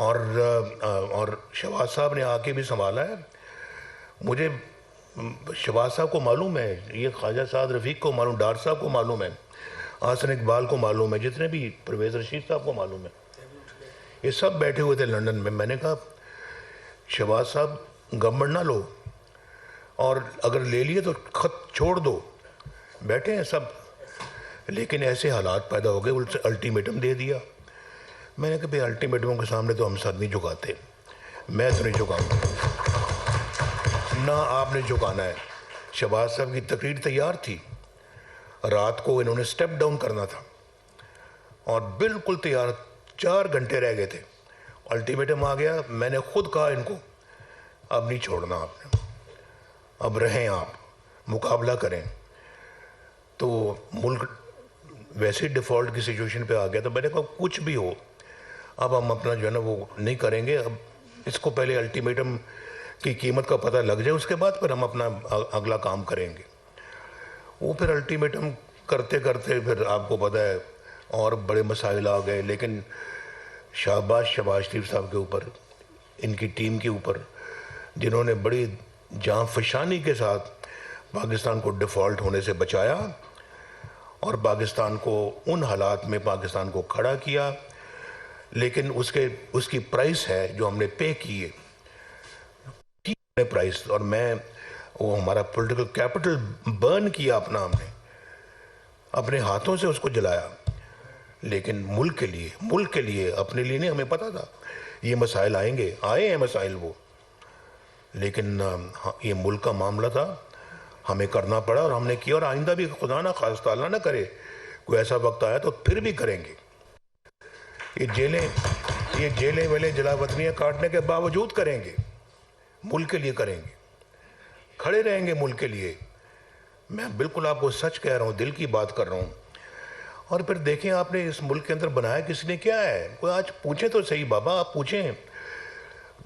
اور شہباز صاحب نے آ کے بھی سنبھالا ہے. مجھے شہباز صاحب کو معلوم ہے, یہ خواجہ سعد رفیق کو معلوم, ڈار صاحب کو معلوم ہے, حسن اقبال کو معلوم ہے, جتنے بھی پرویز رشید صاحب کو معلوم ہے, یہ سب بیٹھے ہوئے تھے لندن میں. میں نے کہا شہباز صاحب گورنمنٹ نہ لو, اور اگر لے لیے تو خط چھوڑ دو, بیٹھے ہیں سب. لیکن ایسے حالات پیدا ہو گئے, الٹیمیٹم دے دیا. میں نے کہا بھائی الٹیمیٹموں کے سامنے تو ہم سر نہیں جھکاتے, میں تو نہیں جھکاؤں گا, نہ آپ نے جھکانا ہے. شہباز صاحب کی تقریر تیار تھی, رات کو انہوں نے سٹیپ ڈاؤن کرنا تھا, اور بالکل تیار, 4 گھنٹے رہ گئے تھے, الٹیمیٹم آ گیا. میں نے خود کہا ان کو اب نہیں چھوڑنا آپ نے, اب رہیں آپ, مقابلہ کریں. تو ملک ویسے ڈیفالٹ کی سچویشن پہ آ گیا. تو میں نے کہا کچھ بھی ہو اب ہم اپنا جو ہے نا وہ نہیں کریں گے, اب اس کو پہلے الٹیمیٹم کی قیمت کا پتہ لگ جائے, اس کے بعد پھر ہم اپنا اگلا کام کریں گے. وہ پھر الٹیمیٹم کرتے کرتے پھر آپ کو پتہ ہے اور بڑے مسائل آ گئے. لیکن شاباش شہباز شریف صاحب کے اوپر, ان کی ٹیم کے اوپر, جنہوں نے بڑی جاں فشانی کے ساتھ پاکستان کو ڈیفالٹ ہونے سے بچایا, اور پاکستان کو ان حالات میں پاکستان کو کھڑا کیا. لیکن اس کی پرائس ہے جو ہم نے پے کی ہے پرائس, اور میں وہ ہمارا پولیٹیکل کیپٹل برن کیا اپنا, ہم نے اپنے ہاتھوں سے اس کو جلایا. لیکن ملک کے لیے اپنے لیے نہیں, ہمیں پتا تھا یہ مسائل آئیں گے, آئے ہیں مسائل وہ, لیکن یہ ملک کا معاملہ تھا, ہمیں کرنا پڑا اور ہم نے کیا. اور آئندہ بھی خدا نہ خواستہ اللہ نہ کرے کوئی ایسا وقت آیا تو پھر بھی کریں گے. یہ جیلیں ویلیں جلا وطنیاں کاٹنے کے باوجود کریں گے, ملک کے لیے کریں گے, کھڑے رہیں گے ملک کے لیے. میں بالکل آپ کو سچ کہہ رہا ہوں, دل کی بات کر رہا ہوں. اور پھر دیکھیں آپ نے اس ملک کے اندر بنایا کس نے کیا ہے, کوئی آج پوچھیں تو صحیح بابا, آپ پوچھیں.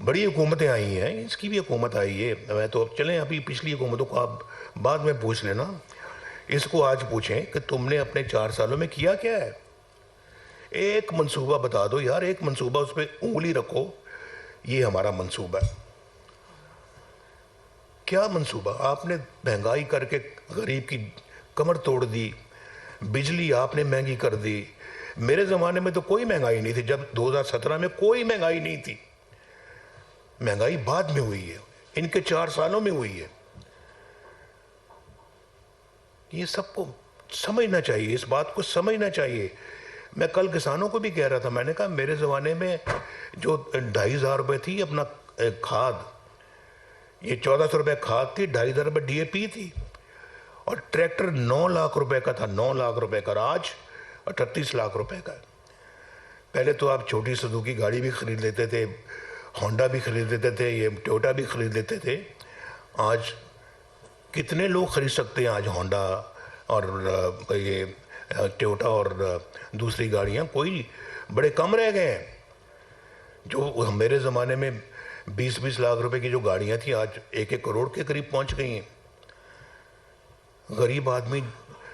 بڑی حکومتیں آئی ہیں, اس کی بھی حکومت آئی ہے, میں تو چلیں ابھی پچھلی حکومتوں کو آپ بعد میں پوچھ لینا, اس کو آج پوچھیں کہ تم نے اپنے 4 سالوں میں کیا کیا ہے. ایک منصوبہ بتا دو یار, ایک منصوبہ, اس پہ انگلی رکھو, یہ ہمارا منصوبہ ہے. کیا منصوبہ؟ آپ نے مہنگائی کر کے غریب کی کمر توڑ دی, بجلی آپ نے مہنگی کر دی. میرے زمانے میں تو کوئی مہنگائی نہیں تھی, جب 2017 میں کوئی مہنگائی نہیں تھی. مہنگائی بعد میں ہوئی ہے, ان کے 4 سالوں میں ہوئی ہے. یہ سب کو سمجھنا چاہیے, اس بات کو سمجھنا چاہیے. میں کل کسانوں کو بھی کہہ رہا تھا, میں نے کہا میرے زمانے میں جو 2,500 روپے تھی اپنا کھاد, یہ 1,400 روپے کھاد تھی, 2,500 روپے ڈی اے پی تھی, اور ٹریکٹر 9 لاکھ روپے کا تھا, 9 لاکھ روپے کا, آج 38 لاکھ روپے کا ہے. پہلے تو آپ چھوٹی سزوکی گاڑی بھی خرید لیتے تھے, ہونڈا بھی خرید لیتے تھے, یہ ٹویوٹا بھی خرید لیتے تھے. آج کتنے لوگ خرید سکتے ہیں آج ہونڈا اور یہ ٹویوٹا اور دوسری گاڑیاں؟ کوئی, بڑے کم رہ گئے ہیں. جو میرے زمانے میں 20-20 لاکھ روپے کی جو گاڑیاں تھیں آج 1-1 کروڑ کے قریب پہنچ گئی ہیں. غریب آدمی,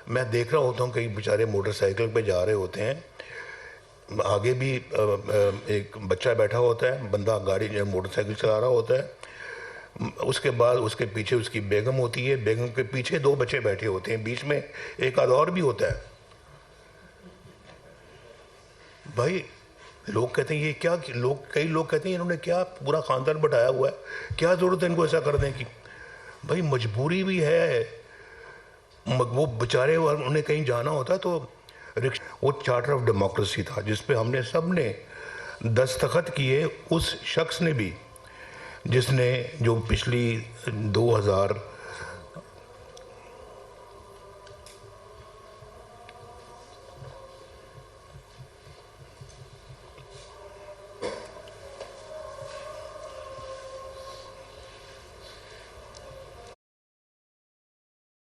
میں دیکھ رہا ہوتا ہوں کئی بیچارے موٹر سائیکل پہ جا رہے ہوتے ہیں, آگے بھی ایک بچہ بیٹھا ہوتا ہے, بندہ گاڑی موٹر سائیکل چلا رہا ہوتا ہے, اس کے بعد اس کے پیچھے اس کی بیگم ہوتی ہے, بیگم کے پیچھے 2 بچے بیٹھے ہوتے ہیں, بیچ میں ایک آدھ اور بھی ہوتا ہے. بھائی لوگ کہتے ہیں یہ کیا, کئی لوگ کہتے ہیں انہوں نے کیا پورا خاندان بٹھایا ہوا ہے, کیا ضرورت ہے ان کو ایسا کرنے کی. بھائی مجبوری بھی ہے, وہ بچارے انہیں کہیں جانا ہوتا تو وہ چارٹر آف ڈیموکریسی تھا جس پہ ہم نے سب نے دستخط کیے, اس شخص نے بھی جس نے جو پچھلی 2000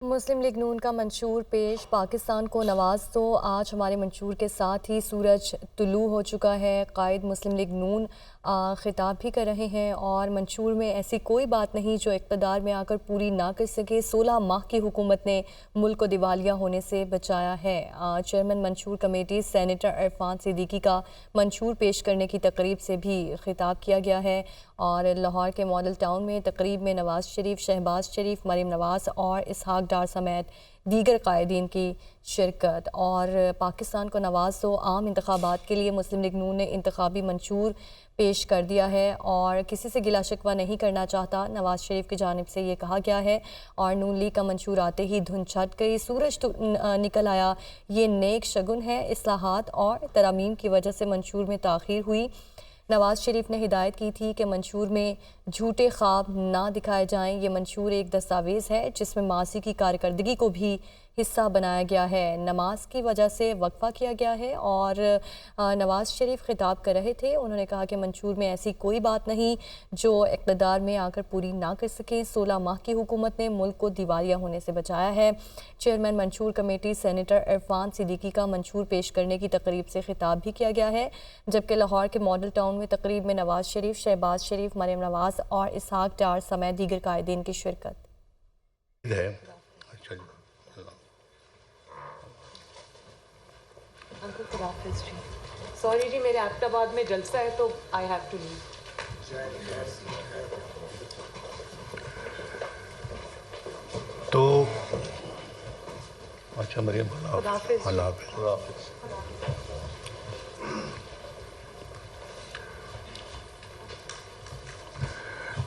تو مسلم لیگ نون کا منشور پیش، پاکستان کو نواز دو۔ آج ہمارے منشور کے ساتھ ہی سورج طلوع ہو چکا ہے۔ قائد مسلم لیگ نون خطاب بھی کر رہے ہیں اور منشور میں ایسی کوئی بات نہیں جو اقتدار میں آ کر پوری نہ کر سکے۔ 16 ماہ کی حکومت نے ملک کو دیوالیہ ہونے سے بچایا ہے۔ چیئرمین منشور کمیٹی سینیٹر عرفان صدیقی کا منشور پیش کرنے کی تقریب سے بھی خطاب کیا گیا ہے اور لاہور کے ماڈل ٹاؤن میں تقریب میں نواز شریف، شہباز شریف، مریم نواز اور اسحاق ڈار سمیت دیگر قائدین کی شرکت۔ اور پاکستان کو نواز دو عام انتخابات کے لیے مسلم لیگ نون نے انتخابی منشور پیش کر دیا ہے اور کسی سے گلہ شکوہ نہیں کرنا چاہتا، نواز شریف کی جانب سے یہ کہا گیا ہے۔ اور نون لیگ کا منشور آتے ہی دھند چھٹ گئی، سورج نکل آیا، یہ نیک شگن ہے۔ اصلاحات اور ترامیم کی وجہ سے منشور میں تاخیر ہوئی۔ نواز شریف نے ہدایت کی تھی کہ منشور میں جھوٹے خواب نہ دکھائے جائیں۔ یہ منشور ایک دستاویز ہے جس میں ماضی کی کارکردگی کو بھی حصہ بنایا گیا ہے۔ نماز کی وجہ سے وقفہ کیا گیا ہے اور نواز شریف خطاب کر رہے تھے۔ انہوں نے کہا کہ منشور میں ایسی کوئی بات نہیں جو اقتدار میں آ کر پوری نہ کر سکیں۔ 16 ماہ کی حکومت نے ملک کو دیوالیہ ہونے سے بچایا ہے۔ چیئرمین منشور کمیٹی سینیٹر عرفان صدیقی کا منشور پیش کرنے کی تقریب سے خطاب بھی کیا گیا ہے، جبکہ لاہور کے ماڈل ٹاؤن میں تقریب میں نواز شریف، شہباز شریف، مریم نواز اور اسحاق ڈار سمیت دیگر قائدین کی شرکت ہے۔ سوری جی، میرے ایبٹ آباد میں جلسہ ہے تو آئی ہیو ٹو لیو۔ تو اچھا مریم، اللہ حافظ۔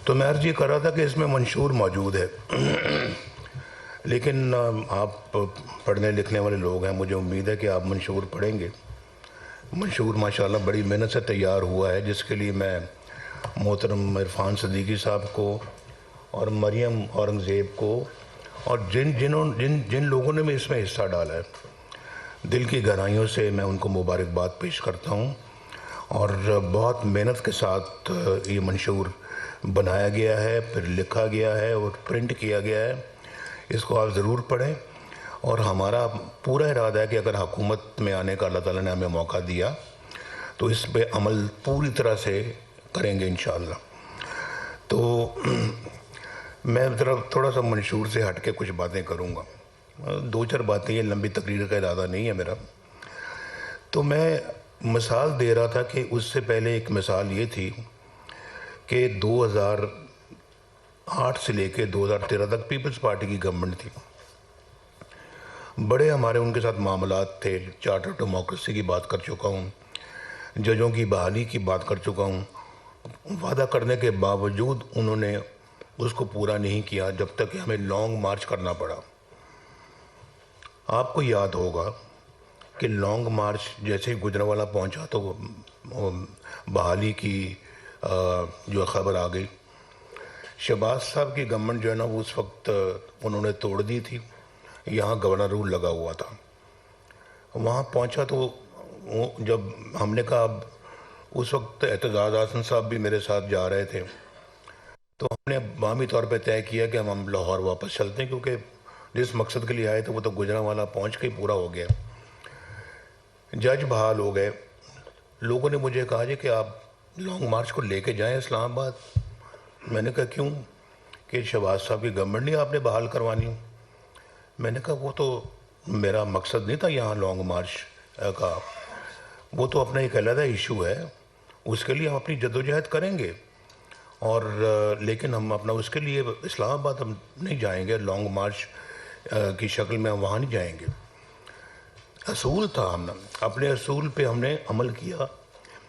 تو میں عرض یہ کر رہا تھا کہ اس میں منشور موجود ہے، لیکن آپ پڑھنے لکھنے والے لوگ ہیں، مجھے امید ہے کہ آپ منشور پڑھیں گے۔ منشور ماشاءاللہ بڑی محنت سے تیار ہوا ہے، جس کے لیے میں محترم عرفان صدیقی صاحب کو اور مریم اورنگزیب کو اور جن لوگوں نے بھی اس میں حصہ ڈالا ہے، دل کی گہرائیوں سے میں ان کو مبارکباد پیش کرتا ہوں۔ اور بہت محنت کے ساتھ یہ منشور بنایا گیا ہے، پھر لکھا گیا ہے اور پرنٹ کیا گیا ہے۔ اس کو آپ ضرور پڑھیں، اور ہمارا پورا ارادہ ہے کہ اگر حکومت میں آنے کا اللہ تعالیٰ نے ہمیں موقع دیا تو اس پہ عمل پوری طرح سے کریں گے انشاءاللہ۔ تو میں تھوڑا سا منشور سے ہٹ کے کچھ باتیں کروں گا، 2-4 باتیں، یہ لمبی تقریر کا ارادہ نہیں ہے میرا۔ تو میں مثال دے رہا تھا کہ اس سے پہلے ایک مثال یہ تھی کہ 2008 سے لے کے 2013 تک پیپلز پارٹی کی گورنمنٹ تھی، بڑے ہمارے ان کے ساتھ معاملات تھے، چارٹر ڈیموکریسی کی بات کر چکا ہوں، ججوں کی بحالی کی بات کر چکا ہوں۔ وعدہ کرنے کے باوجود انہوں نے اس کو پورا نہیں کیا، جب تک کہ ہمیں لانگ مارچ کرنا پڑا۔ آپ کو یاد ہوگا کہ لانگ مارچ جیسے ہی گجرانوالہ پہنچا تو بحالی کی جو خبر آ گئی۔ شہباز صاحب کی گورنمنٹ جو ہے نا، وہ اس وقت انہوں نے توڑ دی تھی، یہاں گورنر رول لگا ہوا تھا۔ وہاں پہنچا تو جب ہم نے کہا، اب اس وقت اعتزاز احسن صاحب بھی میرے ساتھ جا رہے تھے، تو ہم نے باہمی طور پہ طے کیا کہ ہم لاہور واپس چلتے ہیں، کیونکہ جس مقصد کے لیے آئے تھے وہ تو گجرانوالہ پہنچ کے پورا ہو گیا۔ جج بحال ہو گئے۔ لوگوں نے مجھے کہا جی کہ آپ لانگ مارچ کو لے کے جائیں اسلام آباد۔ میں نے کہا کیوں؟ کہ شہباز صاحب کی گورنمنٹ نہیں آپ نے بحال کروانی۔ میں نے کہا وہ تو میرا مقصد نہیں تھا یہاں لانگ مارچ کا، وہ تو اپنا ایک علیحدہ ایشو ہے، اس کے لیے ہم اپنی جدوجہد کریں گے، اور لیکن ہم اپنا اس کے لیے اسلام آباد ہم نہیں جائیں گے، لانگ مارچ کی شکل میں ہم وہاں نہیں جائیں گے۔ اصول تھا، ہم نے اپنے اصول پہ ہم نے عمل کیا۔